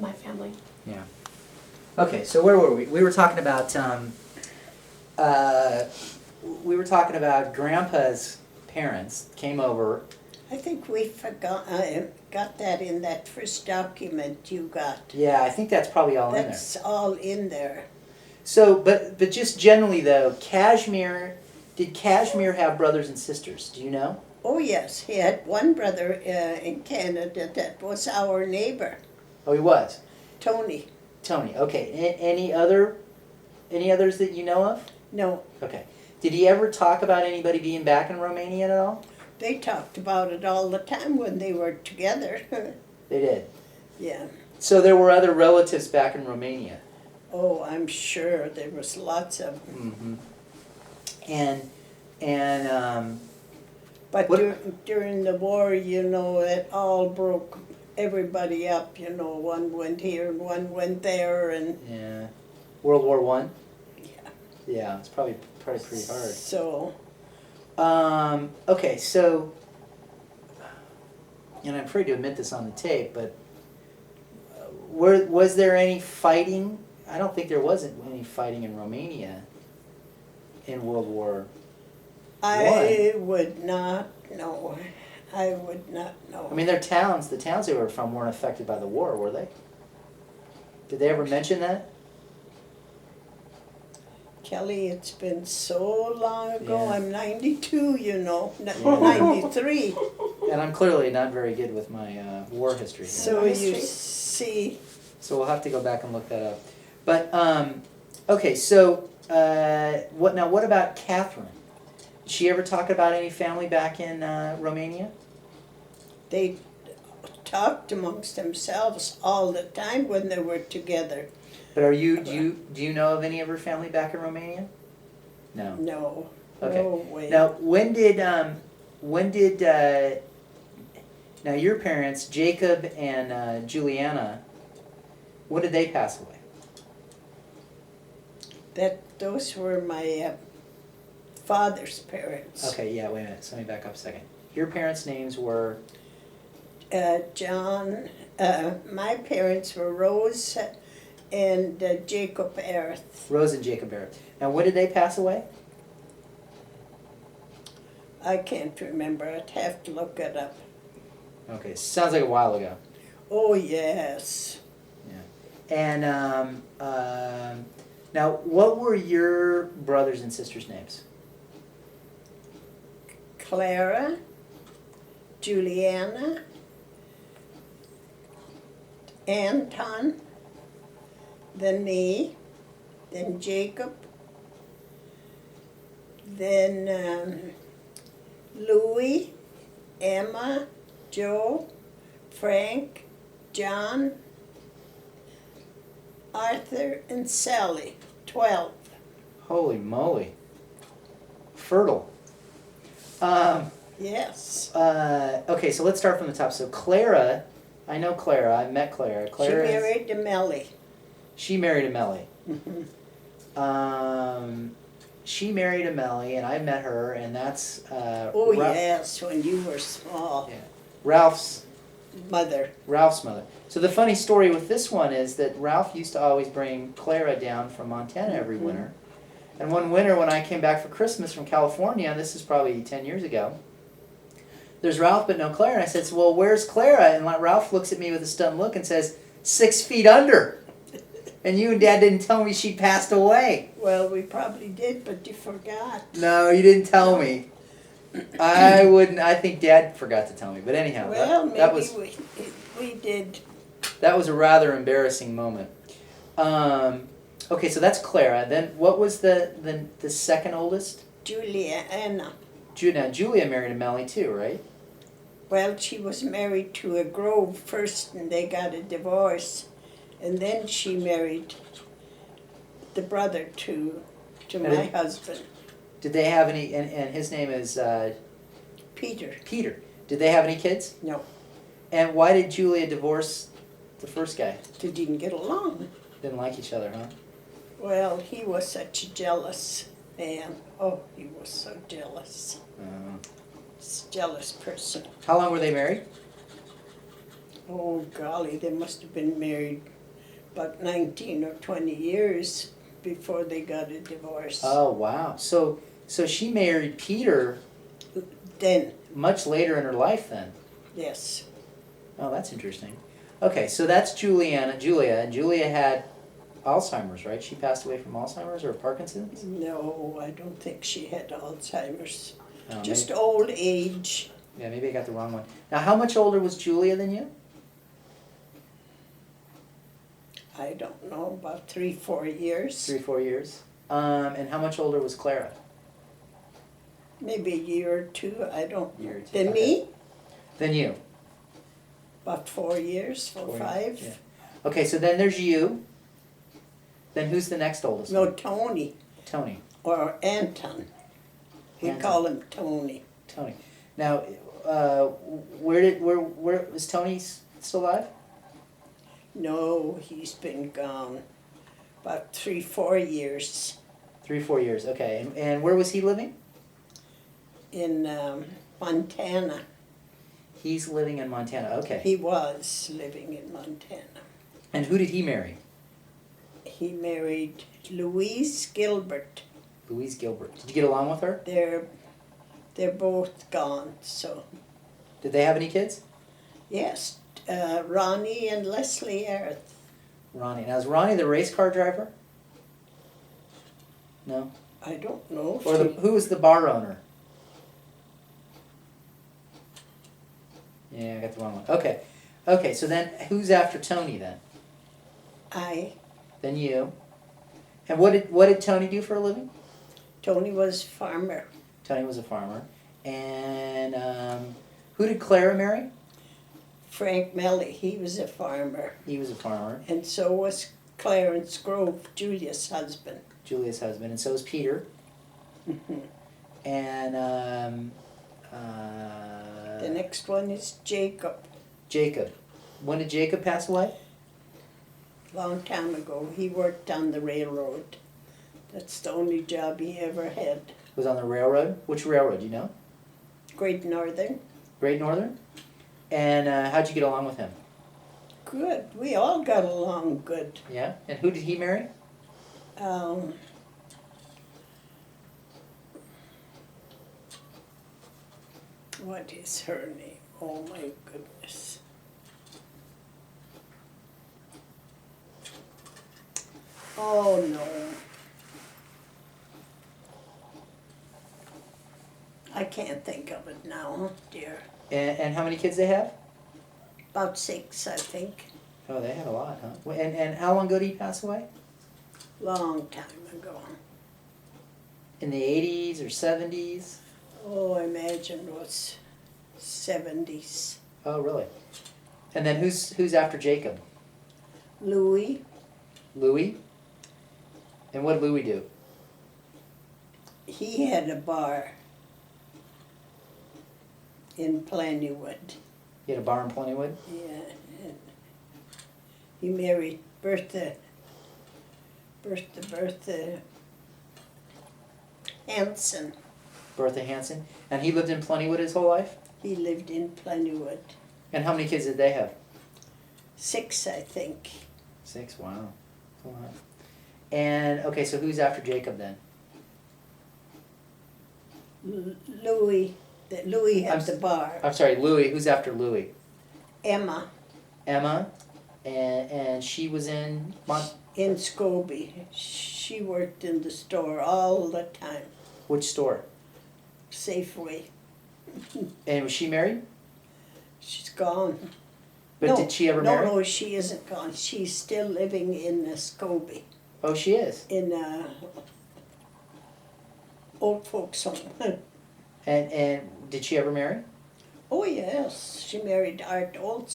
my family. Yeah. Okay, so where were we? We were talking about Grandpa's parents came over. I think we forgot, got that in that first document you got. Yeah, I think that's probably all in there. That's all in there. So, but just generally though, did Kashmir have brothers and sisters? Do you know? Oh yes, he had one brother in Canada that was our neighbor, Oh, he was. Tony. Tony. Okay. Any others that you know of? No, Okay. Did he ever talk about anybody being back in Romania at all? they talked about it all the time when they were together. They did. Yeah. So there were other relatives back in Romania. Oh, I'm sure there was lots of them. Mm-hmm. But What- during the war, you know, it all broke everybody up. You know, one went here and one went there, and Yeah. World War One. yeah. Yeah, it's probably pretty hard. So Okay, so, and I'm afraid to admit this on the tape, but was there any fighting? I don't think there wasn't any fighting in Romania in World War. I would not know. I would not know. I mean, the towns they were from weren't affected by the war, were they? Did they ever mention that? Kelly, it's been so long ago. Yeah. I'm 92, you know, Yeah. 93. And I'm clearly not very good with my war history here. So you History. see, So we'll have to go back and look that up. But okay, so what about Catherine? Did she ever talk about any family back in Romania? they talked amongst themselves all the time when they were together. But do you know of any of her family back in Romania? No. No, Okay. no way. Now now your parents, Jacob and Juliana, when did they pass away? Those were my father's parents. Okay, yeah, wait a minute. So let me back up a second. Your parents' names were John, my parents were Rose and Jacob Ereth. Rose and Jacob Ereth. Now, when did they pass away? I can't remember. I'd have to look it up. Okay, sounds like a while ago. Oh, yes. And now, what were your brothers and sisters' names? Clara, Juliana, Anton, then me, then Jacob, then Louis, Emma, Joe, Frank, John, Arthur, and Sally. 12. Holy moly. Fertile. Yes. Okay, so let's start from the top. So Clara, I know Clara. I met Clara. She Clara married to Melly. She married a Melly. Mm-hmm. She married a Melly, and I met her, and that's Oh, yes, when you were small. Yeah. Ralph's Mother. mother. So the funny story with this one is that Ralph used to always bring Clara down from Montana every Mhm. winter. And one winter when I came back for Christmas from California, this is probably 10 years ago, there's Ralph but no Clara. And I said, well, where's Clara? And Ralph looks at me with a stunned look and says, 6 feet under. And you and Dad didn't tell me she passed away. Well, we probably did, but you forgot. No, you didn't tell me. I wouldn't. I think Dad forgot to tell me. But anyhow, Well, that maybe was we did. that was a rather embarrassing moment. Okay, so that's Clara. Then what was the second oldest? Juliana. Julia married a Melly too, right? Well, she was married to a Grove first, and they got a divorce. And then she married the brother to my husband, Did they have any? And his name is Peter. Peter. Did they have any kids? No, And why did Julia divorce the first guy? they didn't get along. Didn't like each other, huh? Well, he was such a jealous man. Oh, he was so jealous. He's a jealous person. How long were they married? Oh, golly, they must have been married about 19 or 20 years before they got a divorce. Oh, wow. So she married Peter Then, much later in her life then. yes. Oh, that's interesting. Okay, so that's Julia, and Julia had Alzheimer's, right? She passed away from Alzheimer's or Parkinson's? No, I don't think she had Alzheimer's. Oh, Just maybe, old age. yeah, maybe I got the wrong one. Now, how much older was Julia than you? I don't know, about 3-4 years. 3-4 years. And how much older was Clara? Maybe a year or two, I don't Year know. or two, Then okay. me, Than you. about 4 years, 4 or 5. Yeah. Okay, so then there's you. Then who's the next oldest? No, one? Tony Tony. or Anton. We Anton. call him Tony. Tony. Now, where is Tony still alive? No, he's been gone about 3-4 years 3-4 years. Okay, and where was he living? in Montana. He's living in Montana. Okay. He was living in Montana. And who did he marry? He married Louise Gilbert. Louise Gilbert. Did you get along with her? They're both gone. So Did they have any kids? yes, Ronnie and Leslie Ereth. Ronnie. Now, is Ronnie the race car driver? No. I don't know. Or who was the bar owner? Yeah, I got the wrong one. Okay. Okay, so then who's after Tony then? Then you. And what did Tony do for a living? Tony was farmer. Tony was a farmer. And who did Clara marry? Frank Melle, he was a farmer. He was a farmer. And so was Clarence Grove, Julia's husband. Julia's husband. And so was Peter. And The next one is Jacob. Jacob. When did Jacob pass away? Long time ago. He worked on the railroad. That's the only job he ever had. Was on the railroad. Which railroad, do you know? Great Northern. Great Northern? And how'd you get along with him? Good. We all got along good. Yeah? And who did he marry? What is her name? Oh my goodness. Oh no. I can't think of it now, dear. And how many kids they have? About 6, I think. Oh, they had a lot, huh? And how long ago did he pass away? Long time ago. In the 80s or 70s? Oh, I imagine it was 70s. Oh, really? And then who's after Jacob? Louis. Louis? And what did Louis do? He had a bar in Plentywood. He had a bar in Plentywood? Yeah. And he married Bertha Hanson. Bertha Hanson. And he lived in Plentywood his whole life? He lived in Plentywood. And how many kids did they have? 6, I think. 6, wow. That's a lot. And, okay, so who's after Jacob then? Louis had the bar. I'm sorry, Louis. Who's after Louis? Emma Emma. And she was in in Scobie. She worked in the store all the time. which store? Safeway. And was she married? She's gone. But no, did she ever marry? No, she isn't gone. She's still living in Scobie. Oh, she is. In old folks' home. And did she ever marry? Oh yes, she married Art Olson.